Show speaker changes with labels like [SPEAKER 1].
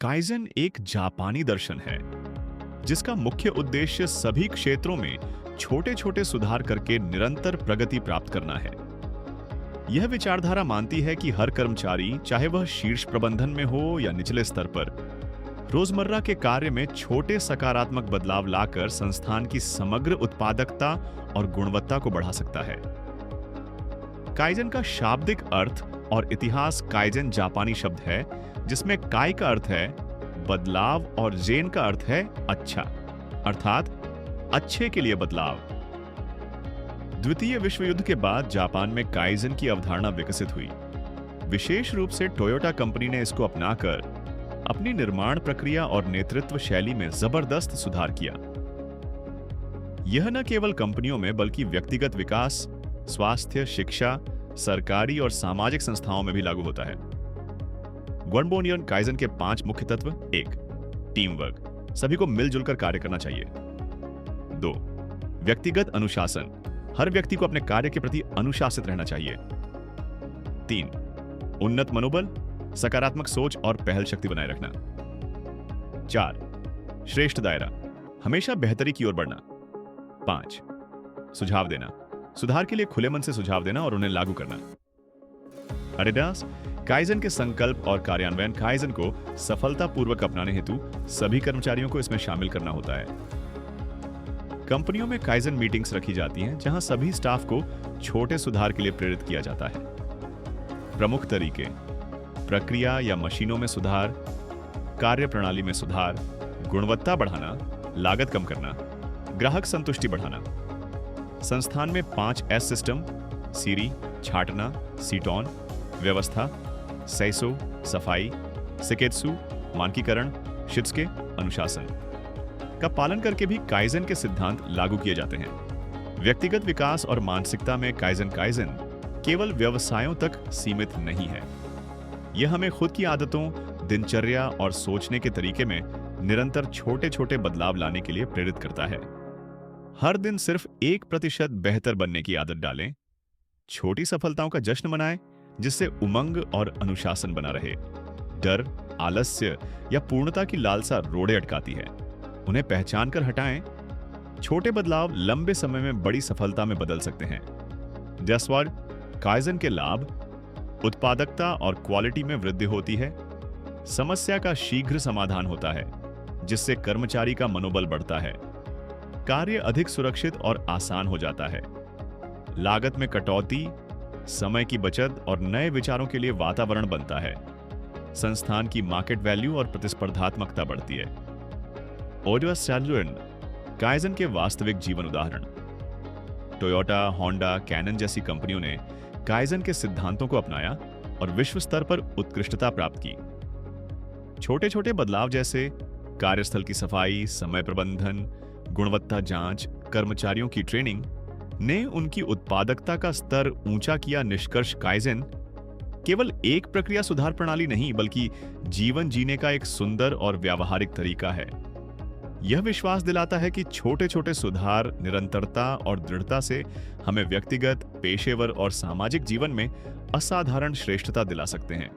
[SPEAKER 1] Kaizen एक जापानी दर्शन है जिसका मुख्य उद्देश्य सभी क्षेत्रों में छोटे छोटे सुधार करके निरंतर प्रगति प्राप्त करना है। यह विचारधारा मानती है कि हर कर्मचारी, चाहे वह शीर्ष प्रबंधन में हो या निचले स्तर पर, रोजमर्रा के कार्य में छोटे सकारात्मक बदलाव लाकर संस्थान की समग्र उत्पादकता और गुणवत्ता को बढ़ा सकता है। काइजन का शाब्दिक अर्थ और इतिहास काइजन जापानी शब्द है जिसमें काई का अर्थ है बदलाव और जेन का अर्थ है अच्छा, अर्थात अच्छे के लिए बदलाव। द्वितीय विश्व युद्ध के बाद जापान में काइजन की अवधारणा विकसित हुई। विशेष रूप से टोयोटा कंपनी ने इसको अपनाकर अपनी निर्माण प्रक्रिया और नेतृत्व शैली में जबरदस्त सुधार किया। यह न केवल कंपनियों में बल्कि व्यक्तिगत विकास, स्वास्थ्य, शिक्षा, सरकारी और सामाजिक संस्थाओं में भी लागू होता है। ग्वनबोनियन काइजन के 5 मुख्य तत्व। 1. टीम वर्क, सभी को मिलजुल कर कार्य करना चाहिए। 2. व्यक्तिगत अनुशासन, हर व्यक्ति को अपने कार्य के प्रति अनुशासित रहना चाहिए। 3. उन्नत मनोबल, सकारात्मक सोच और पहल शक्ति बनाए रखना। 4. श्रेष्ठ दायरा, हमेशा बेहतरी की ओर बढ़ना। 5. सुझाव देना, सुधार के लिए खुले मन से सुझाव देना और उन्हें लागू करना। एडिडास काइजन के संकल्प और कार्यान्वयन काइजन को सफलतापूर्वक अपनाने हेतु सभी कर्मचारियों को इसमें शामिल करना होता है। कंपनियों में काइजन मीटिंग्स रखी जाती हैं जहां सभी स्टाफ को छोटे सुधार के लिए प्रेरित किया जाता है। प्रमुख तरीके: प्रक्रिया या मशीनों में सुधार, कार्य प्रणाली में सुधार, गुणवत्ता बढ़ाना, लागत कम करना, ग्राहक संतुष्टि बढ़ाना। संस्थान में 5S सिस्टम, सीरी, छाटना, सीटॉन, व्यवस्था, सैसो, सफाई, सिकेत्सु, मानकीकरण, शित्सुके, अनुशासन का पालन करके भी काइजन के सिद्धांत लागू किए जाते हैं। व्यक्तिगत विकास और मानसिकता में काइजन केवल व्यवसायों तक सीमित नहीं है। यह हमें खुद की आदतों, दिनचर्या और सोचने के तरीके में निरंतर छोटे छोटे बदलाव लाने के लिए प्रेरित करता है। हर दिन सिर्फ 1% बेहतर बनने की आदत डालें, छोटी सफलताओं का जश्न मनाएं जिससे उमंग और अनुशासन बना रहे। डर, आलस्य या पूर्णता की लालसा रोड़े अटकाती है, उन्हें पहचान कर हटाएं। छोटे बदलाव लंबे समय में बड़ी सफलता में बदल सकते हैं। जसवाल काइजन के लाभ: उत्पादकता और क्वालिटी में वृद्धि होती है, समस्या का शीघ्र समाधान होता है जिससे कर्मचारी का मनोबल बढ़ता है, कार्य अधिक सुरक्षित और आसान हो जाता है, लागत में कटौती, समय की बचत और नए विचारों के लिए वातावरण बनता है, संस्थान की मार्केट वैल्यू और प्रतिस्पर्धात्मकता बढ़ती है। ओडिवा सैलुन काइजन के वास्तविक जीवन उदाहरण। टोयोटा, होंडा, कैनन जैसी कंपनियों ने काइजन के सिद्धांतों को अपनाया और विश्व स्तर पर उत्कृष्टता प्राप्त की। छोटे छोटे बदलाव जैसे कार्यस्थल की सफाई, समय प्रबंधन, गुणवत्ता जांच, कर्मचारियों की ट्रेनिंग ने उनकी उत्पादकता का स्तर ऊंचा किया। निष्कर्ष: काइजन केवल एक प्रक्रिया सुधार प्रणाली नहीं बल्कि जीवन जीने का एक सुंदर और व्यावहारिक तरीका है। यह विश्वास दिलाता है कि छोटे छोटे सुधार, निरंतरता और दृढ़ता से हमें व्यक्तिगत, पेशेवर और सामाजिक जीवन में असाधारण श्रेष्ठता दिला सकते हैं।